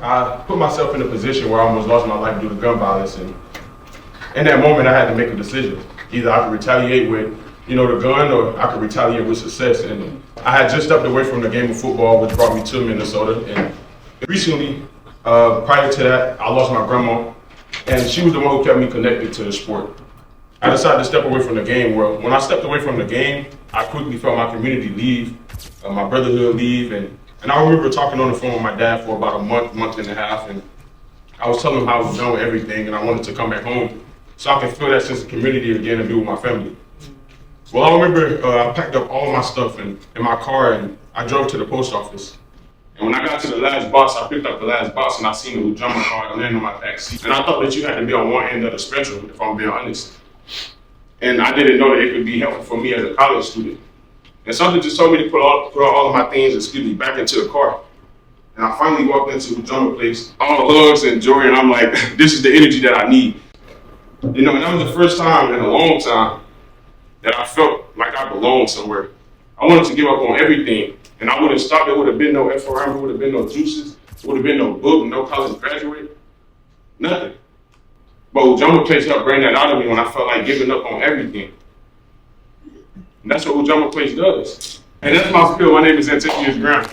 I put myself in a position where I almost lost my life due to gun violence, and in that moment, I had to make a decision. Either I could retaliate with, the gun, or I could retaliate with success. And I had just stepped away from the game of football, which brought me to Minnesota. And recently, prior to that, I lost my grandma, and she was the one who kept me connected to the sport. I decided to step away from the game. Well, when I stepped away from the game, I quickly felt my community leave, my brotherhood leave, and I remember talking on the phone with my dad for about a month and a half, and I was telling him how I was done with everything, and I wanted to come back home so I could feel that sense of community again and be with my family. Well, I remember I packed up all my stuff in my car, and I drove to the post office. And when I got to the last box, I picked up the last box, and I seen the Ujamaa card land on my back seat. And I thought that you had to be on one end of the spectrum, if I'm being honest. And I didn't know that it could be helpful for me as a college student. And something just told me to put all of my things, back into the car. And I finally walked into Ujamaa Place, all hugs and joy, and I'm like, this is the energy that I need. And that was the first time in a long time that I felt like I belonged somewhere. I wanted to give up on everything, and I wouldn't stop. There would have been no FRM, there would have been no juices, there would have been no book, no college graduate, nothing. But Ujamaa Place helped bring that out of me when I felt like giving up on everything. And that's what Ujamaa Place does. And that's my spiel. My name is Zantavious Graham.